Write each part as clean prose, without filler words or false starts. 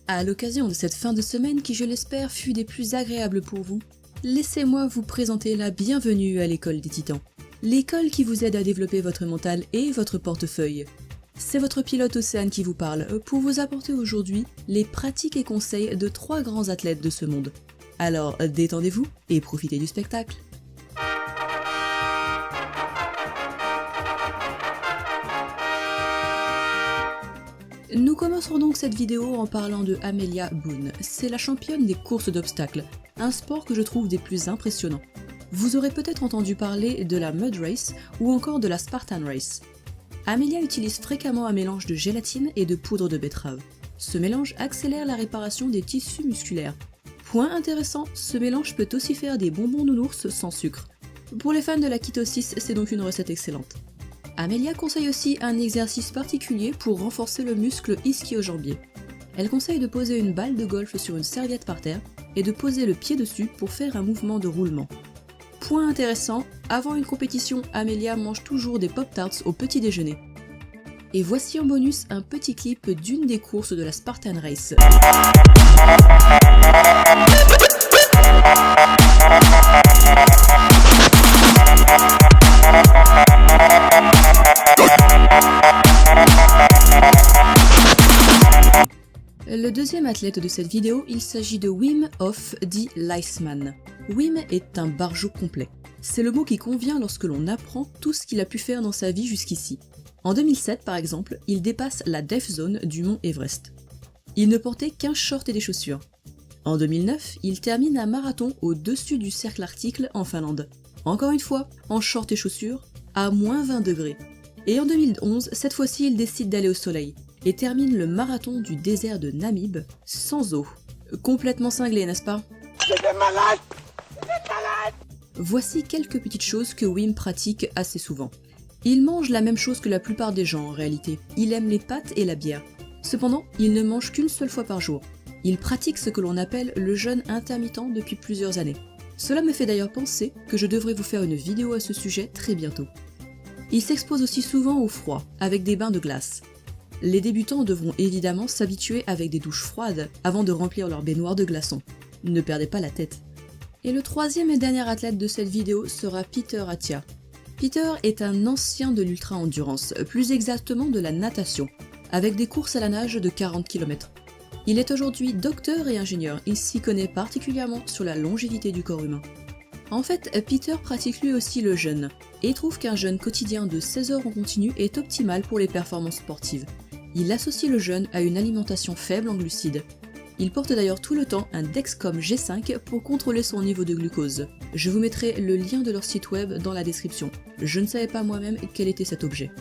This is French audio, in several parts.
À l'occasion de cette fin de semaine qui, je l'espère, fut des plus agréables pour vous, laissez-moi vous présenter la bienvenue à l'école des Titans. L'école qui vous aide à développer votre mental et votre portefeuille. C'est votre pilote Océane qui vous parle pour vous apporter aujourd'hui les pratiques et conseils de 3 grands athlètes de ce monde. Alors détendez-vous et profitez du spectacle. Nous commencerons donc cette vidéo en parlant de Amelia Boone. C'est la championne des courses d'obstacles, un sport que je trouve des plus impressionnants. Vous aurez peut-être entendu parler de la Mud Race ou encore de la Spartan Race. Amelia utilise fréquemment un mélange de gélatine et de poudre de betterave. Ce mélange accélère la réparation des tissus musculaires. Point intéressant, ce mélange peut aussi faire des bonbons nounours sans sucre. Pour les fans de la kétosis, c'est donc une recette excellente. Amelia conseille aussi un exercice particulier pour renforcer le muscle ischio-jambier. Elle conseille de poser une balle de golf sur une serviette par terre et de poser le pied dessus pour faire un mouvement de roulement. Point intéressant, avant une compétition, Amelia mange toujours des Pop-Tarts au petit déjeuner. Et voici en bonus un petit clip d'une des courses de la Spartan Race. Le deuxième athlète de cette vidéo, il s'agit de Wim Hof dit l'Iceman. Wim est un barjot complet. C'est le mot qui convient lorsque l'on apprend tout ce qu'il a pu faire dans sa vie jusqu'ici. En 2007 par exemple, il dépasse la Death Zone du mont Everest. Il ne portait qu'un short et des chaussures. En 2009, il termine un marathon au-dessus du cercle arctique en Finlande. Encore une fois, en short et chaussures, à moins 20 degrés. Et en 2011, cette fois-ci, il décide d'aller au soleil et termine le marathon du désert de Namib sans eau. Complètement cinglé, n'est-ce pas? Voici quelques petites choses que Wim pratique assez souvent. Il mange la même chose que la plupart des gens en réalité. Il aime les pâtes et la bière. Cependant, il ne mange qu'une seule fois par jour. Il pratique ce que l'on appelle le jeûne intermittent depuis plusieurs années. Cela me fait d'ailleurs penser que je devrais vous faire une vidéo à ce sujet très bientôt. Il s'expose aussi souvent au froid, avec des bains de glace. Les débutants devront évidemment s'habituer avec des douches froides avant de remplir leur baignoire de glaçons. Ne perdez pas la tête. Et le troisième et dernier athlète de cette vidéo sera Peter Attia. Peter est un ancien de l'ultra-endurance, plus exactement de la natation, avec des courses à la nage de 40 km. Il est aujourd'hui docteur et ingénieur, il s'y connaît particulièrement sur la longévité du corps humain. En fait, Peter pratique lui aussi le jeûne, et trouve qu'un jeûne quotidien de 16 heures en continu est optimal pour les performances sportives. Il associe le jeûne à une alimentation faible en glucides. Il porte d'ailleurs tout le temps un Dexcom G5 pour contrôler son niveau de glucose. Je vous mettrai le lien de leur site web dans la description. Je ne savais pas moi-même quel était cet objet.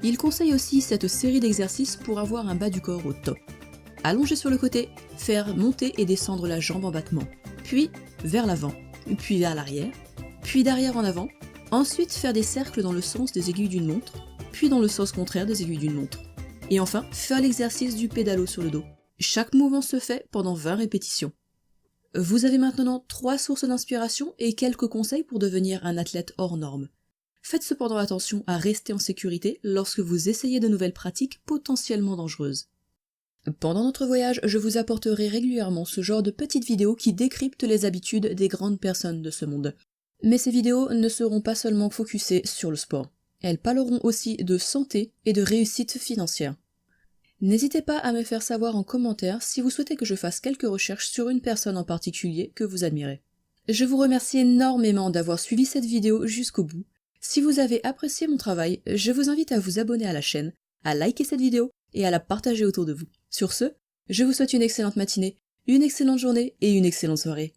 Il conseille aussi cette série d'exercices pour avoir un bas du corps au top. Allonger sur le côté, faire monter et descendre la jambe en battement, puis vers l'avant, puis vers l'arrière, puis d'arrière en avant, ensuite faire des cercles dans le sens des aiguilles d'une montre, puis dans le sens contraire des aiguilles d'une montre. Et enfin, faire l'exercice du pédalo sur le dos. Chaque mouvement se fait pendant 20 répétitions. Vous avez maintenant 3 sources d'inspiration et quelques conseils pour devenir un athlète hors norme. Faites cependant attention à rester en sécurité lorsque vous essayez de nouvelles pratiques potentiellement dangereuses. Pendant notre voyage, je vous apporterai régulièrement ce genre de petites vidéos qui décryptent les habitudes des grandes personnes de ce monde. Mais ces vidéos ne seront pas seulement focusées sur le sport. Elles parleront aussi de santé et de réussite financière. N'hésitez pas à me faire savoir en commentaire si vous souhaitez que je fasse quelques recherches sur une personne en particulier que vous admirez. Je vous remercie énormément d'avoir suivi cette vidéo jusqu'au bout. Si vous avez apprécié mon travail, je vous invite à vous abonner à la chaîne, à liker cette vidéo et à la partager autour de vous. Sur ce, je vous souhaite une excellente matinée, une excellente journée et une excellente soirée.